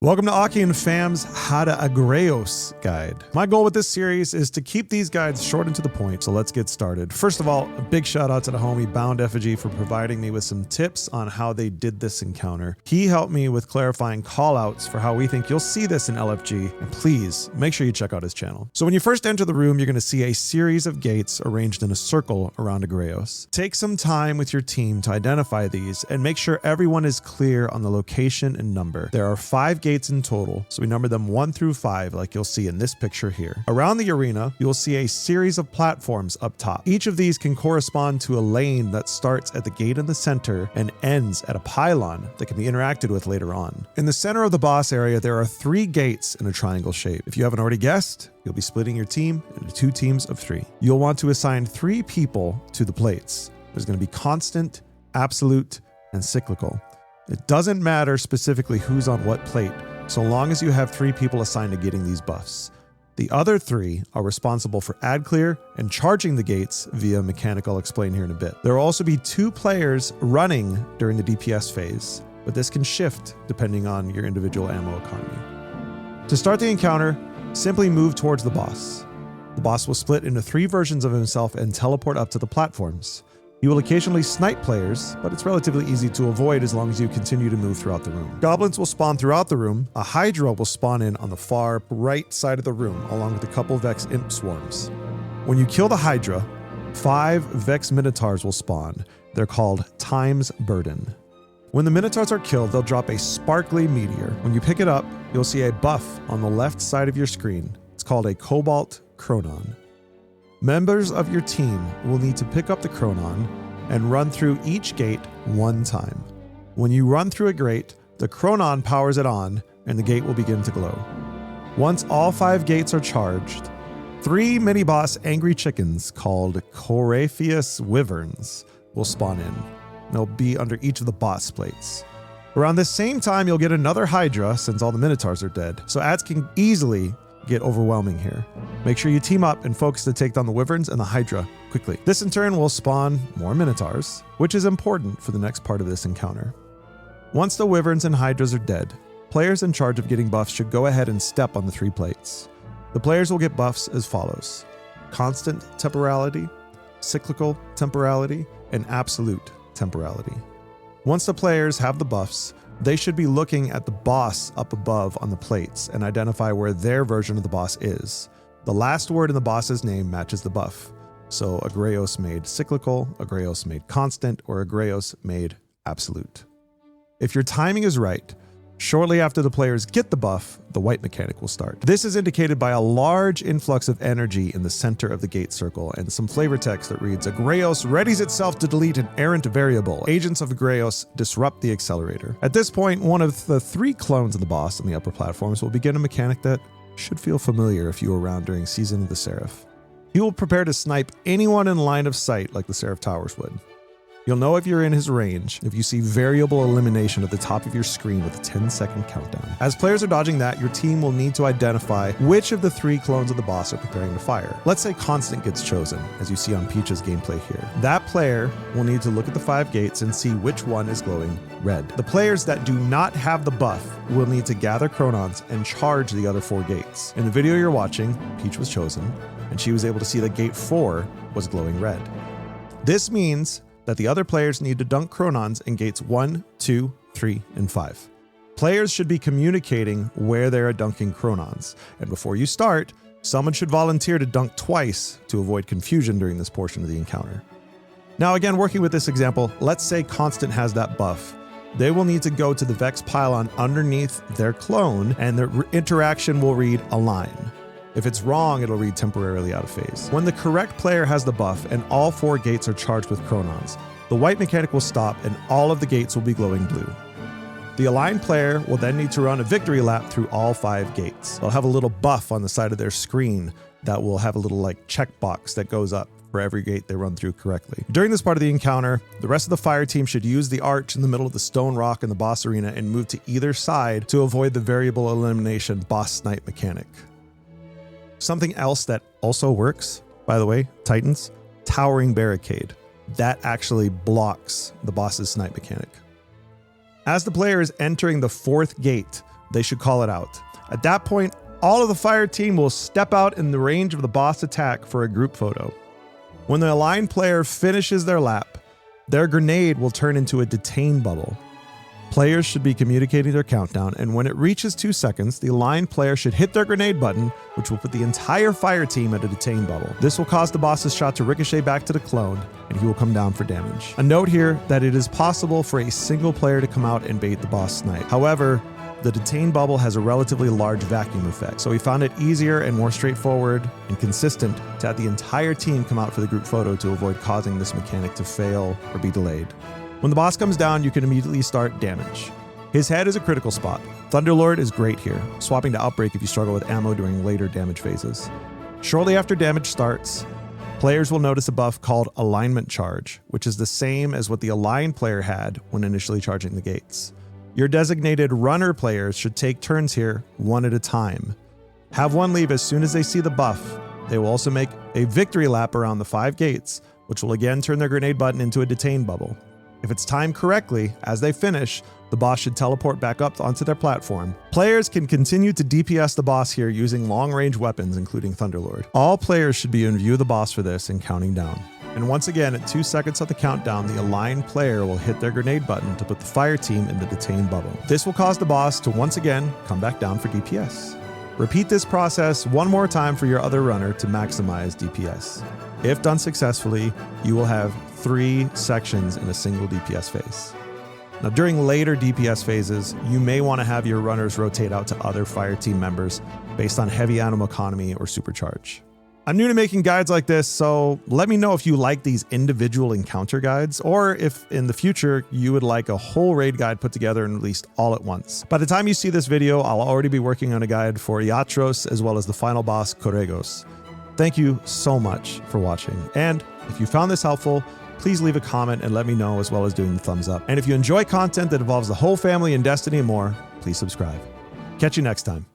Welcome to Aki and Fam's How to Agraios guide. My goal with this series is to keep these guides short and to the point, so let's get started. First of all, a big shout out to the homie Bound Effigy for providing me with some tips on how they did this encounter. He helped me with clarifying callouts for how we think you'll see this in LFG, and please make sure you check out his channel. So when you first enter the room, you're going to see a series of gates arranged in a circle around Agraios. Take some time with your team to identify these and make sure everyone is clear on the location and number. There are 5 gates in total, so we number them 1 through 5 like you'll see in this picture here. Around the arena, you'll see a series of platforms up top. Each of these can correspond to a lane that starts at the gate in the center and ends at a pylon that can be interacted with later on. In the center of the boss area, there are 3 gates in a triangle shape. If you haven't already guessed, you'll be splitting your team into 2 teams of 3. You'll want to assign 3 people to the plates. There's going to be constant, absolute, and cyclical. It doesn't matter specifically who's on what plate, so long as you have 3 people assigned to getting these buffs. The other 3 are responsible for ad clear and charging the gates via mechanic I'll explain here in a bit. There will also be 2 players running during the DPS phase, but this can shift depending on your individual ammo economy. To start the encounter, simply move towards the boss. The boss will split into 3 versions of himself and teleport up to the platforms. You will occasionally snipe players, but it's relatively easy to avoid as long as you continue to move throughout the room. Goblins will spawn throughout the room. A Hydra will spawn in on the far right side of the room, along with a couple Vex Imp Swarms. When you kill the Hydra, 5 Vex Minotaurs will spawn. They're called Time's Burden. When the Minotaurs are killed, they'll drop a sparkly meteor. When you pick it up, you'll see a buff on the left side of your screen. It's called a Cobalt Chronon. Members of your team will need to pick up the Chronon and run through each gate 1 time. When you run through a gate, the Chronon powers it on and the gate will begin to glow. Once all 5 gates are charged, 3 mini-boss angry chickens called Corypheus Wyverns will spawn in. They'll be under each of the boss plates. Around the same time, you'll get another Hydra since all the Minotaurs are dead, so ads can easily get overwhelming here. Make sure you team up and focus to take down the Wyverns and the Hydra quickly. This in turn will spawn more Minotaurs, which is important for the next part of this encounter. Once the Wyverns and Hydras are dead, players in charge of getting buffs should go ahead and step on the 3 plates. The players will get buffs as follows: constant temporality, cyclical temporality, and absolute temporality. Once the players have the buffs, they should be looking at the boss up above on the plates and identify where their version of the boss is. The last word in the boss's name matches the buff. So Agraios made cyclical, Agraios made constant, or Agraios made absolute. If your timing is right, shortly after the players get the buff, the white mechanic will start. This is indicated by a large influx of energy in the center of the gate circle and some flavor text that reads, Agraios readies itself to delete an errant variable. Agents of Agraios disrupt the accelerator. At this point, one of the 3 clones of the boss on the upper platforms will begin a mechanic that should feel familiar if you were around during Season of the Seraph. He will prepare to snipe anyone in line of sight like the Seraph Towers would. You'll know if you're in his range if you see variable elimination at the top of your screen with a 10-second countdown. As players are dodging that, your team will need to identify which of the 3 clones of the boss are preparing to fire. Let's say Constant gets chosen, as you see on Peach's gameplay here. That player will need to look at the 5 gates and see which one is glowing red. The players that do not have the buff will need to gather Chronons and charge the other 4 gates. In the video you're watching, Peach was chosen, and she was able to see that gate 4 was glowing red. This means that the other players need to dunk Chronons in gates 1, 2, 3, and 5. Players should be communicating where they are dunking Chronons, and before you start, someone should volunteer to dunk twice to avoid confusion during this portion of the encounter. Now again, working with this example, let's say Constant has that buff. They will need to go to the Vex pylon underneath their clone, and the interaction will read align. If it's wrong, it'll read temporarily out of phase. When the correct player has the buff and all 4 gates are charged with Chronons, the white mechanic will stop and all of the gates will be glowing blue. The aligned player will then need to run a victory lap through all 5 gates. They'll have a little buff on the side of their screen that will have a little checkbox that goes up for every gate they run through correctly. During this part of the encounter, the rest of the fire team should use the arch in the middle of the stone rock in the boss arena and move to either side to avoid the variable elimination boss snipe mechanic. Something else that also works, by the way, Titans, Towering Barricade. That actually blocks the boss's snipe mechanic. As the player is entering the 4th gate, they should call it out. At that point, all of the fire team will step out in the range of the boss attack for a group photo. When the aligned player finishes their lap, their grenade will turn into a detain bubble. Players should be communicating their countdown, and when it reaches 2 seconds, the aligned player should hit their grenade button, which will put the entire fire team at a detain bubble. This will cause the boss's shot to ricochet back to the clone, and he will come down for damage. A note here that it is possible for a single player to come out and bait the boss snipe. However, the detain bubble has a relatively large vacuum effect, so we found it easier and more straightforward and consistent to have the entire team come out for the group photo to avoid causing this mechanic to fail or be delayed. When the boss comes down, you can immediately start damage. His head is a critical spot. Thunderlord is great here, swapping to Outbreak if you struggle with ammo during later damage phases. Shortly after damage starts, players will notice a buff called Alignment Charge, which is the same as what the aligned player had when initially charging the gates. Your designated runner players should take turns here, one at a time. Have one leave as soon as they see the buff. They will also make a victory lap around the 5 gates, which will again turn their grenade button into a detain bubble. If it's timed correctly, as they finish, the boss should teleport back up onto their platform. Players can continue to DPS the boss here using long-range weapons, including Thunderlord. All players should be in view of the boss for this and counting down. And once again, at 2 seconds of the countdown, the aligned player will hit their grenade button to put the fire team in the detain bubble. This will cause the boss to once again come back down for DPS. Repeat this process one more time for your other runner to maximize DPS. If done successfully, you will have 3 sections in a single DPS phase. Now, during later DPS phases, you may want to have your runners rotate out to other fire team members based on heavy animal economy or supercharge. I'm new to making guides like this, so let me know if you like these individual encounter guides, or if in the future you would like a whole raid guide put together and released all at once. By the time you see this video, I'll already be working on a guide for Iatros as well as the final boss, Agraios. Thank you so much for watching, and if you found this helpful, please leave a comment and let me know, as well as doing the thumbs up. And if you enjoy content that involves the whole family in Destiny and more, please subscribe. Catch you next time.